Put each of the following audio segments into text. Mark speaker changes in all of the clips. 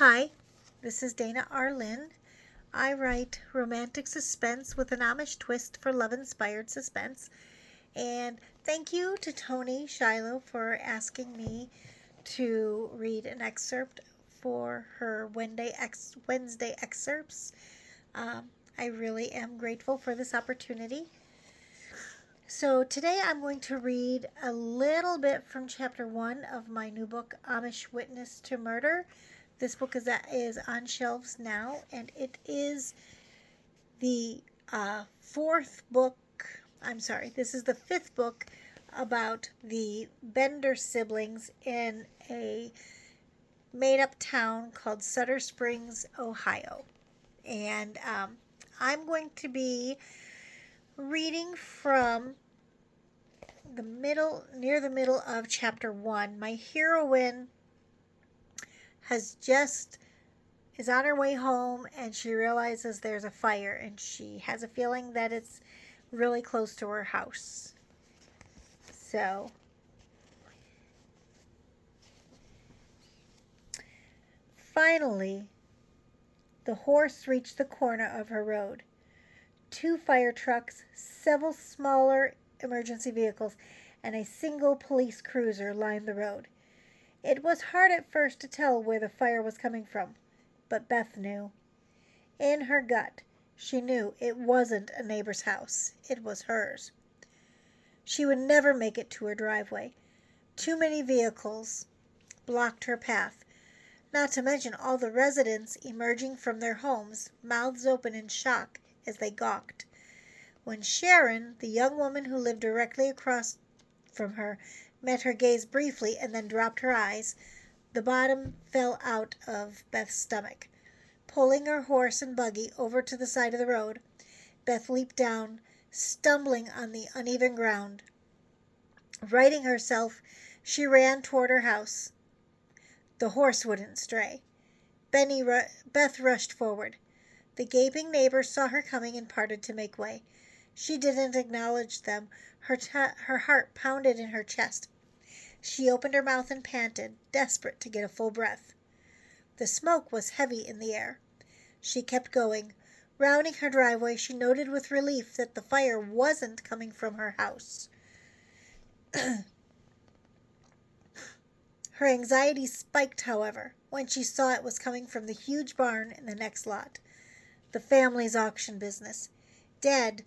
Speaker 1: Hi, this is Dana R. Lynn. I write romantic suspense with an Amish twist for love-inspired suspense. And thank you to Tony Shiloh for asking me to read an excerpt for her Wednesday excerpts. I really am grateful for this opportunity. So today I'm going to read a little bit from chapter 1 of my new book, Amish Witness to Murder. This book is on shelves now, and it is the this is the fifth book about the Bender siblings in a made-up town called Sutter Springs, Ohio. And I'm going to be reading from near the middle of chapter 1. My heroine is on her way home, and she realizes there's a fire, and she has a feeling that it's really close to her house. So finally, the horse reached the corner of her road. 2 fire trucks, several smaller emergency vehicles, and a single police cruiser lined the road. It was hard at first to tell where the fire was coming from, but Beth knew. In her gut, she knew it wasn't a neighbor's house. It was hers. She would never make it to her driveway. Too many vehicles blocked her path, not to mention all the residents emerging from their homes, mouths open in shock as they gawked. When Sharon, the young woman who lived directly across from her, met her gaze briefly and then dropped her eyes, the bottom fell out of Beth's stomach. Pulling her horse and buggy over to the side of the road, Beth leaped down, stumbling on the uneven ground. Righting herself, she ran toward her house. The horse wouldn't stray. Beth rushed forward. The gaping neighbors saw her coming and parted to make way. She didn't acknowledge them. Her heart pounded in her chest. She opened her mouth and panted, desperate to get a full breath. The smoke was heavy in the air. She kept going. Rounding her driveway, she noted with relief that the fire wasn't coming from her house. Her anxiety spiked, however, when she saw it was coming from the huge barn in the next lot. The family's auction business. Dead.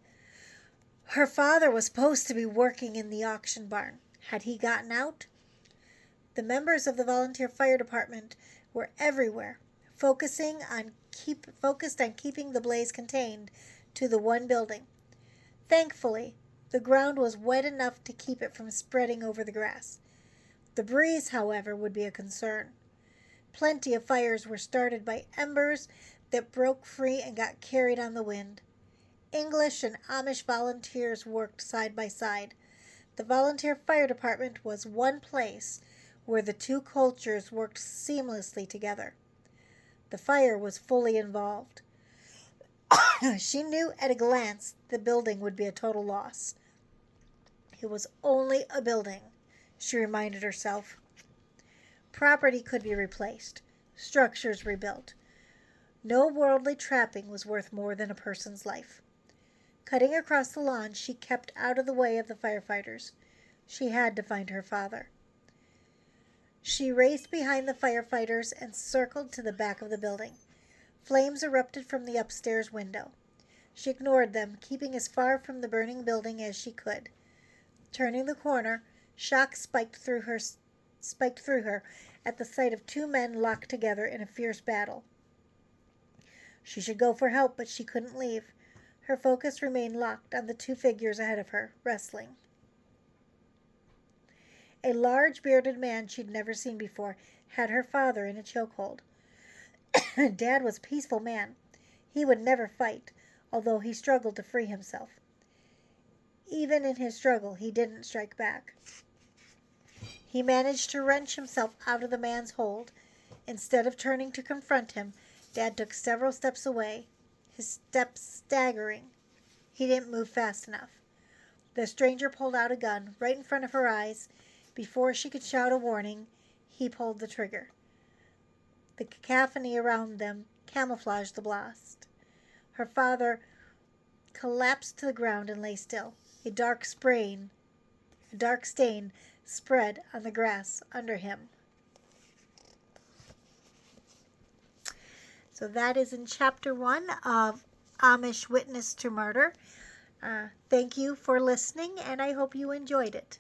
Speaker 1: Her father was supposed to be working in the auction barn. Had he gotten out? The members of the volunteer fire department were everywhere, focused on keeping the blaze contained to the one building. Thankfully, the ground was wet enough to keep it from spreading over the grass. The breeze, however, would be a concern. Plenty of fires were started by embers that broke free and got carried on the wind. English and Amish volunteers worked side by side. The volunteer fire department was one place where the two cultures worked seamlessly together. The fire was fully involved. She knew at a glance the building would be a total loss. It was only a building, she reminded herself. Property could be replaced, structures rebuilt. No worldly trapping was worth more than a person's life. Cutting across the lawn, she kept out of the way of the firefighters. She had to find her father. She raced behind the firefighters and circled to the back of the building. Flames erupted from the upstairs window. She ignored them, keeping as far from the burning building as she could. Turning the corner, shock spiked through her at the sight of 2 men locked together in a fierce battle. She should go for help, but she couldn't leave. Her focus remained locked on the 2 figures ahead of her, wrestling. A large, bearded man she'd never seen before had her father in a chokehold. Dad was a peaceful man. He would never fight, although he struggled to free himself. Even in his struggle, he didn't strike back. He managed to wrench himself out of the man's hold. Instead of turning to confront him, Dad took several steps away, his steps staggering. He didn't move fast enough. The stranger pulled out a gun right in front of her eyes. Before she could shout a warning, he pulled the trigger. The cacophony around them camouflaged the blast. Her father collapsed to the ground and lay still. A dark stain spread on the grass under him. So that is in Chapter 1 of Amish Witness to Murder. Thank you for listening, and I hope you enjoyed it.